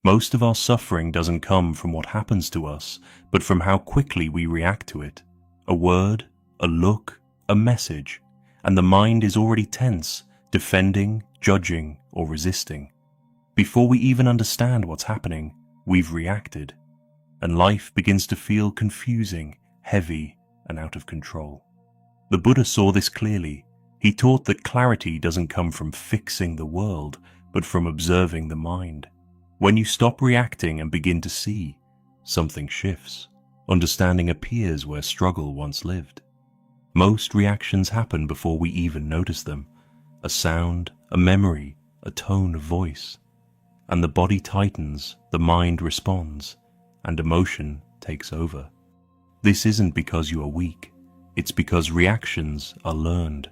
Most of our suffering doesn't come from what happens to us, but from how quickly we react to it. A word, a look, a message, and the mind is already tense, defending, judging, or resisting. Before we even understand what's happening, we've reacted, and life begins to feel confusing, heavy, and out of control. The Buddha saw this clearly. He taught that clarity doesn't come from fixing the world, but from observing the mind. When you stop reacting and begin to see, something shifts. Understanding appears where struggle once lived. Most reactions happen before we even notice them. A sound, a memory, a tone of voice. And the body tightens, the mind responds, and emotion takes over. This isn't because you are weak, it's because reactions are learned.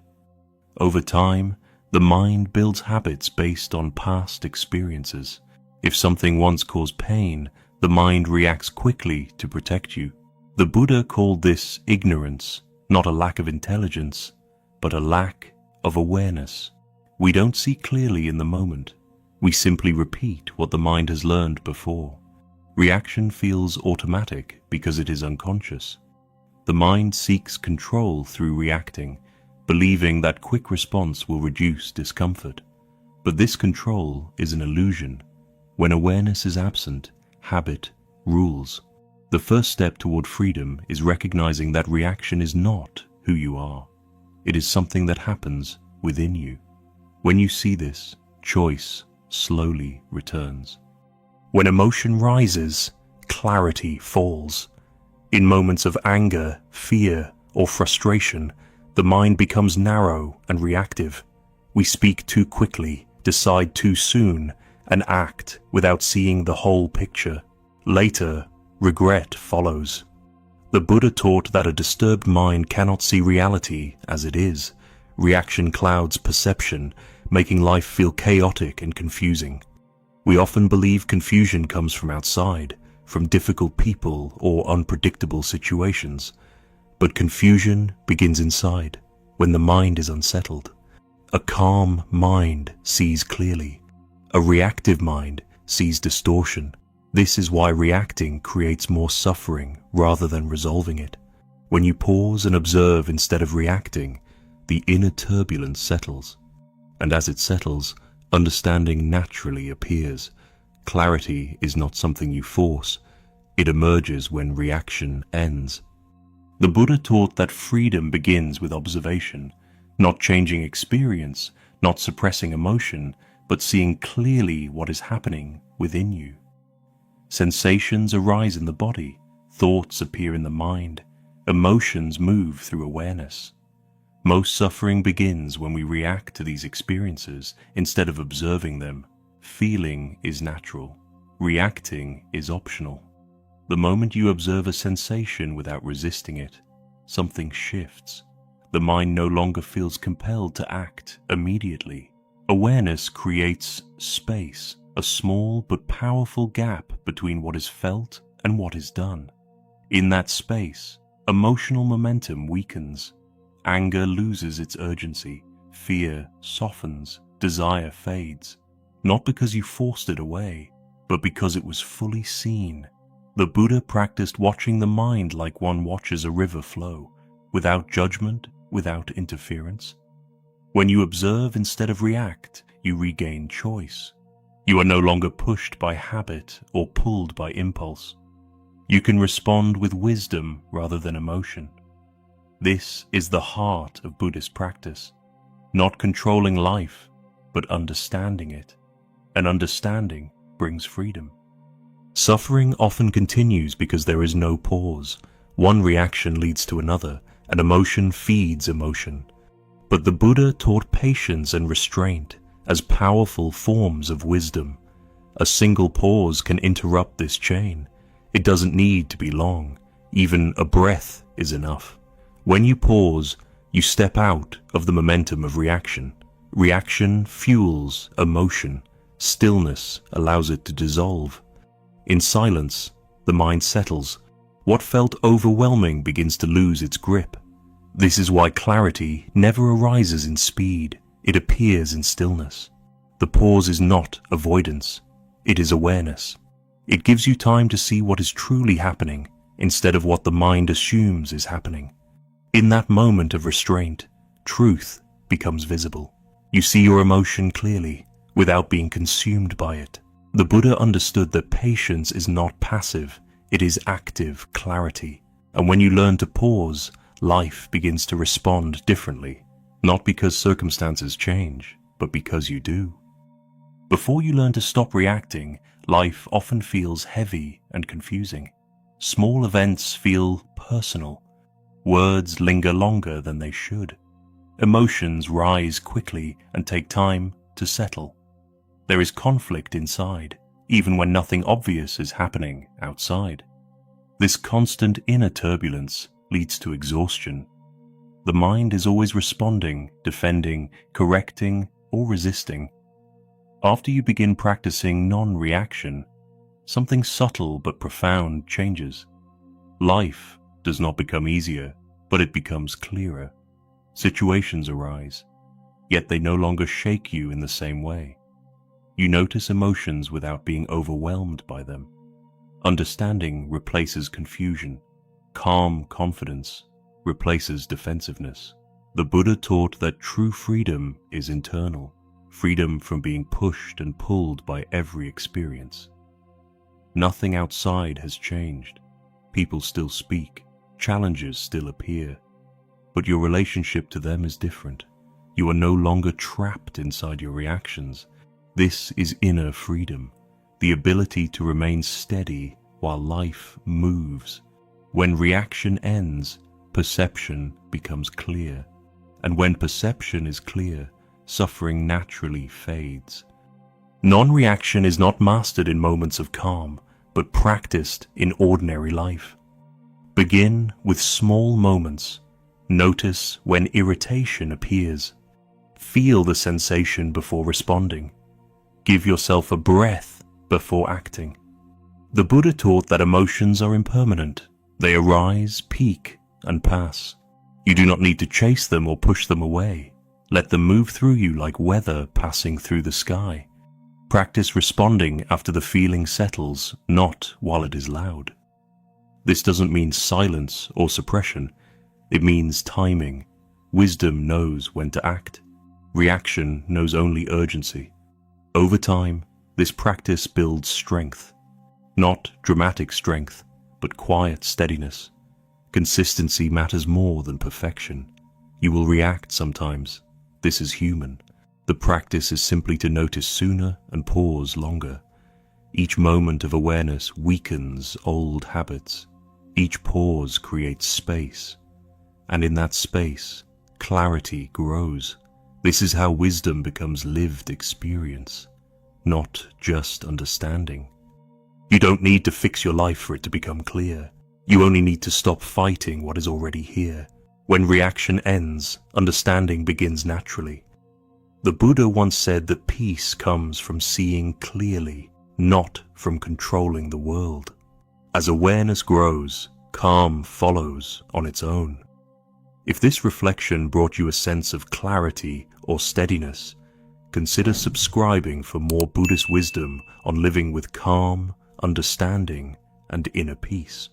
Over time, the mind builds habits based on past experiences. If something once caused pain, the mind reacts quickly to protect you. The Buddha called this ignorance, not a lack of intelligence, but a lack of awareness. We don't see clearly in the moment. We simply repeat what the mind has learned before. Reaction feels automatic because it is unconscious. The mind seeks control through reacting, believing that quick response will reduce discomfort. But this control is an illusion. When awareness is absent, habit rules. The first step toward freedom is recognizing that reaction is not who you are. It is something that happens within you. When you see this, choice slowly returns. When emotion rises, clarity falls. In moments of anger, fear, or frustration, the mind becomes narrow and reactive. We speak too quickly, decide too soon, and act without seeing the whole picture. Later, regret follows. The Buddha taught that a disturbed mind cannot see reality as it is. Reaction clouds perception, making life feel chaotic and confusing. We often believe confusion comes from outside, from difficult people or unpredictable situations. But confusion begins inside, when the mind is unsettled. A calm mind sees clearly. A reactive mind sees distortion. This is why reacting creates more suffering rather than resolving it. When you pause and observe instead of reacting, the inner turbulence settles. And as it settles, understanding naturally appears. Clarity is not something you force. It emerges when reaction ends. The Buddha taught that freedom begins with observation, not changing experience, not suppressing emotion, but seeing clearly what is happening within you. Sensations arise in the body, thoughts appear in the mind, emotions move through awareness. Most suffering begins when we react to these experiences instead of observing them. Feeling is natural. Reacting is optional. The moment you observe a sensation without resisting it, something shifts. The mind no longer feels compelled to act immediately. Awareness creates space, a small but powerful gap between what is felt and what is done. In that space, emotional momentum weakens. Anger loses its urgency, fear softens, desire fades. Not because you forced it away, but because it was fully seen. The Buddha practiced watching the mind like one watches a river flow, without judgment, without interference. When you observe instead of react, you regain choice. You are no longer pushed by habit or pulled by impulse. You can respond with wisdom rather than emotion. This is the heart of Buddhist practice, not controlling life, but understanding it. And understanding brings freedom. Suffering often continues because there is no pause. One reaction leads to another, and emotion feeds emotion. But the Buddha taught patience and restraint as powerful forms of wisdom. A single pause can interrupt this chain. It doesn't need to be long. Even a breath is enough. When you pause, you step out of the momentum of reaction. Reaction fuels emotion. Stillness allows it to dissolve. In silence, the mind settles. What felt overwhelming begins to lose its grip. This is why clarity never arises in speed. It appears in stillness. The pause is not avoidance. It is awareness. It gives you time to see what is truly happening instead of what the mind assumes is happening. In that moment of restraint, truth becomes visible. You see your emotion clearly without being consumed by it. The Buddha understood that patience is not passive, it is active clarity. And when you learn to pause, life begins to respond differently, not because circumstances change, but because you do. Before you learn to stop reacting, life often feels heavy and confusing. Small events feel personal. Words linger longer than they should. Emotions rise quickly and take time to settle. There is conflict inside, even when nothing obvious is happening outside. This constant inner turbulence leads to exhaustion. The mind is always responding, defending, correcting, or resisting. After you begin practicing non-reaction, something subtle but profound changes. Life does not become easier, but it becomes clearer. Situations arise, yet they no longer shake you in the same way. You notice emotions without being overwhelmed by them. Understanding replaces confusion. Calm confidence replaces defensiveness. The Buddha taught that true freedom is internal, freedom from being pushed and pulled by every experience. Nothing outside has changed. People still speak, challenges still appear, but your relationship to them is different. You are no longer trapped inside your reactions. This is inner freedom, the ability to remain steady while life moves. When reaction ends, perception becomes clear. And when perception is clear, suffering naturally fades. Non-reaction is not mastered in moments of calm, but practiced in ordinary life. Begin with small moments. Notice when irritation appears. Feel the sensation before responding. Give yourself a breath before acting. The Buddha taught that emotions are impermanent. They arise, peak, and pass. You do not need to chase them or push them away. Let them move through you like weather passing through the sky. Practice responding after the feeling settles, not while it is loud. This doesn't mean silence or suppression. It means timing. Wisdom knows when to act. Reaction knows only urgency. Over time, this practice builds strength. Not dramatic strength, but quiet steadiness. Consistency matters more than perfection. You will react sometimes. This is human. The practice is simply to notice sooner and pause longer. Each moment of awareness weakens old habits. Each pause creates space. And in that space, clarity grows. This is how wisdom becomes lived experience, not just understanding. You don't need to fix your life for it to become clear. You only need to stop fighting what is already here. When reaction ends, understanding begins naturally. The Buddha once said that peace comes from seeing clearly, not from controlling the world. As awareness grows, calm follows on its own. If this reflection brought you a sense of clarity or steadiness, consider subscribing for more Buddhist wisdom on living with calm, understanding, and inner peace.